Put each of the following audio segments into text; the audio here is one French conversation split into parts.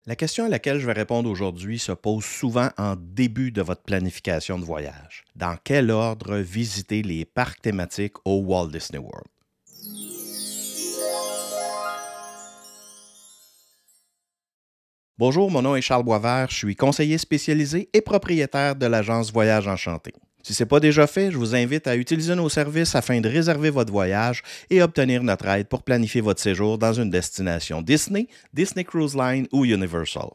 La question à laquelle je vais répondre aujourd'hui se pose souvent en début de votre planification de voyage. Dans quel ordre visiter les parcs thématiques au Walt Disney World? Bonjour, mon nom est Charles Boisvert, je suis conseiller spécialisé et propriétaire de l'agence Voyage Enchanté. Si ce n'est pas déjà fait, je vous invite à utiliser nos services afin de réserver votre voyage et obtenir notre aide pour planifier votre séjour dans une destination Disney, Disney Cruise Line ou Universal.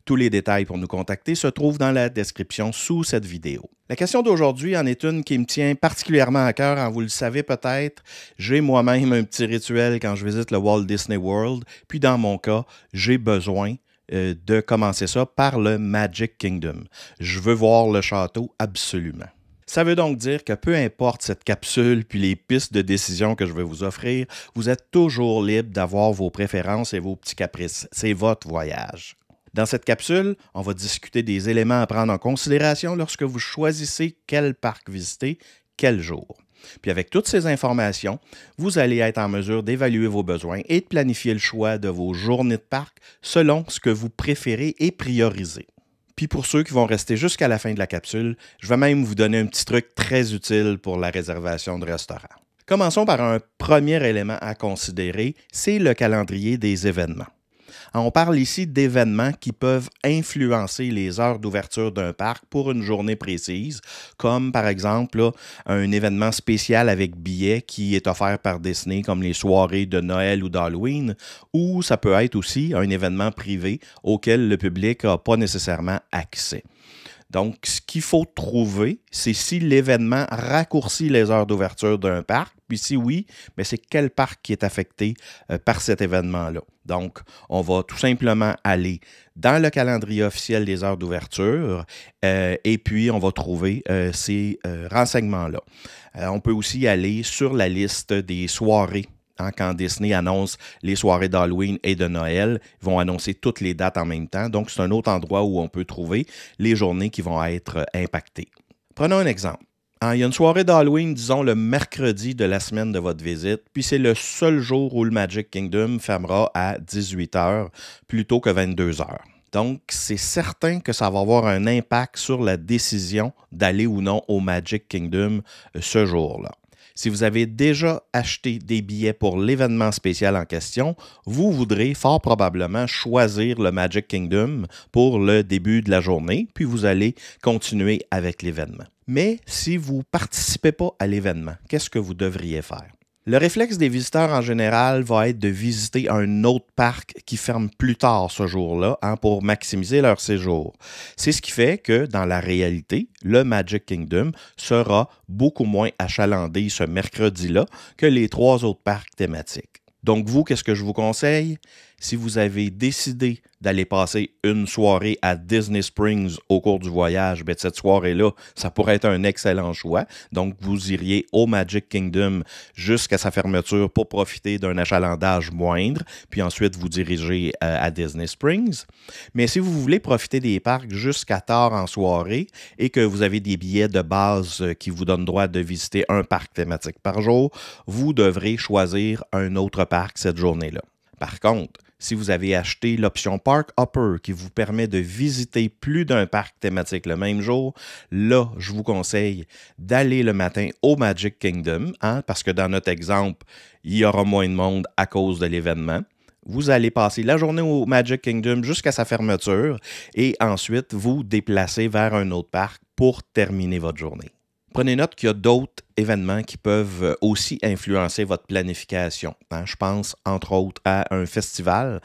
Tous les détails pour nous contacter se trouvent dans la description sous cette vidéo. La question d'aujourd'hui en est une qui me tient particulièrement à cœur. Vous le savez peut-être, j'ai moi-même un petit rituel quand je visite le Walt Disney World, puis dans mon cas, j'ai besoin de commencer ça par le Magic Kingdom. Je veux voir le château absolument. Ça veut donc dire que peu importe cette capsule puis les pistes de décision que je vais vous offrir, vous êtes toujours libre d'avoir vos préférences et vos petits caprices. C'est votre voyage. Dans cette capsule, on va discuter des éléments à prendre en considération lorsque vous choisissez quel parc visiter, quel jour. Puis avec toutes ces informations, vous allez être en mesure d'évaluer vos besoins et de planifier le choix de vos journées de parc selon ce que vous préférez et priorisez. Puis pour ceux qui vont rester jusqu'à la fin de la capsule, je vais même vous donner un petit truc très utile pour la réservation de restaurant. Commençons par un premier élément à considérer, c'est le calendrier des événements. On parle ici d'événements qui peuvent influencer les heures d'ouverture d'un parc pour une journée précise, comme par exemple là, un événement spécial avec billets qui est offert par Disney, comme les soirées de Noël ou d'Halloween, ou ça peut être aussi un événement privé auquel le public n'a pas nécessairement accès. Donc, ce qu'il faut trouver, c'est si l'événement raccourcit les heures d'ouverture d'un parc, puis si oui, mais c'est quel parc qui est affecté par cet événement-là. Donc, on va tout simplement aller dans le calendrier officiel des heures d'ouverture et puis on va trouver ces renseignements-là. On peut aussi aller sur la liste des soirées. Quand Disney annonce les soirées d'Halloween et de Noël, ils vont annoncer toutes les dates en même temps. Donc, c'est un autre endroit où on peut trouver les journées qui vont être impactées. Prenons un exemple. Il y a une soirée d'Halloween, disons le mercredi de la semaine de votre visite, puis c'est le seul jour où le Magic Kingdom fermera à 18h plutôt que 22h. Donc, c'est certain que ça va avoir un impact sur la décision d'aller ou non au Magic Kingdom ce jour-là. Si vous avez déjà acheté des billets pour l'événement spécial en question, vous voudrez fort probablement choisir le Magic Kingdom pour le début de la journée, puis vous allez continuer avec l'événement. Mais si vous ne participez pas à l'événement, qu'est-ce que vous devriez faire? Le réflexe des visiteurs en général va être de visiter un autre parc qui ferme plus tard ce jour-là pour maximiser leur séjour. C'est ce qui fait que, dans la réalité, le Magic Kingdom sera beaucoup moins achalandé ce mercredi-là que les 3 autres parcs thématiques. Donc vous, qu'est-ce que je vous conseille? Si vous avez décidé d'aller passer une soirée à Disney Springs au cours du voyage, bien, cette soirée-là, ça pourrait être un excellent choix. Donc, vous iriez au Magic Kingdom jusqu'à sa fermeture pour profiter d'un achalandage moindre, puis ensuite vous dirigez à Disney Springs. Mais si vous voulez profiter des parcs jusqu'à tard en soirée et que vous avez des billets de base qui vous donnent droit de visiter un parc thématique par jour, vous devrez choisir un autre parc cette journée-là. Par contre, si vous avez acheté l'option Park Hopper qui vous permet de visiter plus d'un parc thématique le même jour, là, je vous conseille d'aller le matin au Magic Kingdom, parce que dans notre exemple, il y aura moins de monde à cause de l'événement. Vous allez passer la journée au Magic Kingdom jusqu'à sa fermeture et ensuite vous déplacer vers un autre parc pour terminer votre journée. Prenez note qu'il y a d'autres événements qui peuvent aussi influencer votre planification. Je pense, entre autres, à un festival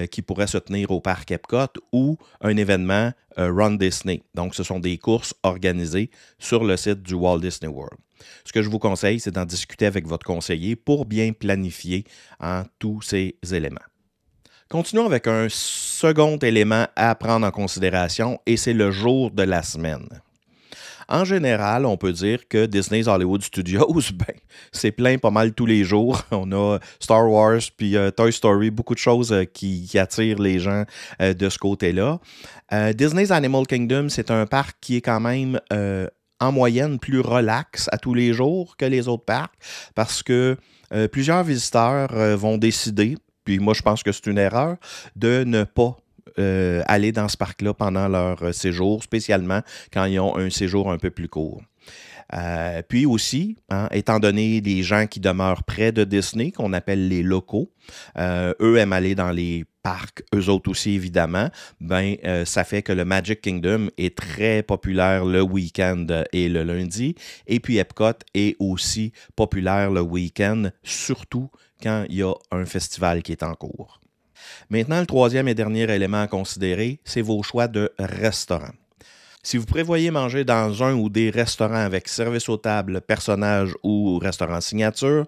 qui pourrait se tenir au parc Epcot ou un événement Run Disney. Donc, ce sont des courses organisées sur le site du Walt Disney World. Ce que je vous conseille, c'est d'en discuter avec votre conseiller pour bien planifier tous ces éléments. Continuons avec un second élément à prendre en considération et c'est le jour de la semaine. En général, on peut dire que Disney's Hollywood Studios, c'est plein pas mal tous les jours. On a Star Wars puis Toy Story, beaucoup de choses qui attirent les gens de ce côté-là. Disney's Animal Kingdom, c'est un parc qui est quand même en moyenne plus relax à tous les jours que les autres parcs parce que plusieurs visiteurs vont décider, puis moi je pense que c'est une erreur, de ne pas aller dans ce parc-là pendant leur séjour, spécialement quand ils ont un séjour un peu plus court. Puis aussi, étant donné les gens qui demeurent près de Disney, qu'on appelle les locaux, eux aiment aller dans les parcs, eux autres aussi évidemment, ça fait que le Magic Kingdom est très populaire le week-end et le lundi, et puis Epcot est aussi populaire le week-end, surtout quand il y a un festival qui est en cours. Maintenant, le troisième et dernier élément à considérer, c'est vos choix de restaurants. Si vous prévoyez manger dans un ou des restaurants avec service aux tables, personnage ou restaurant signature,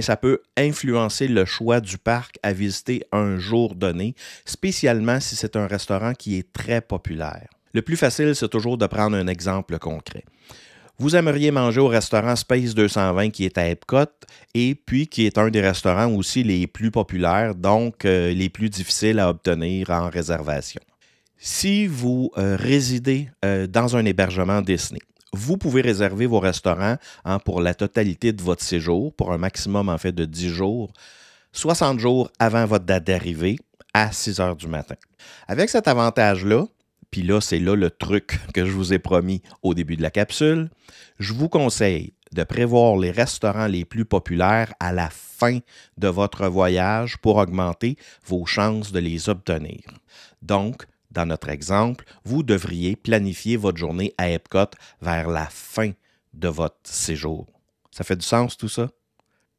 ça peut influencer le choix du parc à visiter un jour donné, spécialement si c'est un restaurant qui est très populaire. Le plus facile, c'est toujours de prendre un exemple concret. Vous aimeriez manger au restaurant Space 220 qui est à Epcot et puis qui est un des restaurants aussi les plus populaires, donc les plus difficiles à obtenir en réservation. Si vous résidez dans un hébergement Disney, vous pouvez réserver vos restaurants pour la totalité de votre séjour, pour un maximum en fait de 10 jours, 60 jours avant votre date d'arrivée, à 6 heures du matin. Avec cet avantage-là, puis là, c'est là le truc que je vous ai promis au début de la capsule, je vous conseille de prévoir les restaurants les plus populaires à la fin de votre voyage pour augmenter vos chances de les obtenir. Donc, dans notre exemple, vous devriez planifier votre journée à Epcot vers la fin de votre séjour. Ça fait du sens tout ça?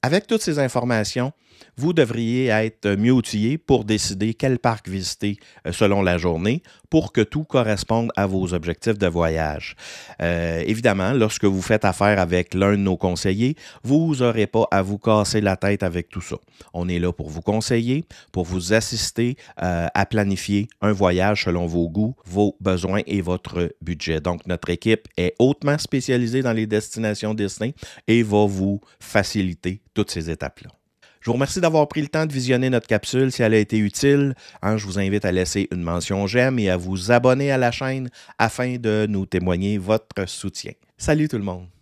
Avec toutes ces informations, vous devriez être mieux outillé pour décider quel parc visiter selon la journée pour que tout corresponde à vos objectifs de voyage. Évidemment, lorsque vous faites affaire avec l'un de nos conseillers, vous n'aurez pas à vous casser la tête avec tout ça. On est là pour vous conseiller, pour vous assister à planifier un voyage selon vos goûts, vos besoins et votre budget. Donc, notre équipe est hautement spécialisée dans les destinations Disney et va vous faciliter toutes ces étapes-là. Je vous remercie d'avoir pris le temps de visionner notre capsule. Si elle a été utile, je vous invite à laisser une mention j'aime et à vous abonner à la chaîne afin de nous témoigner votre soutien. Salut tout le monde!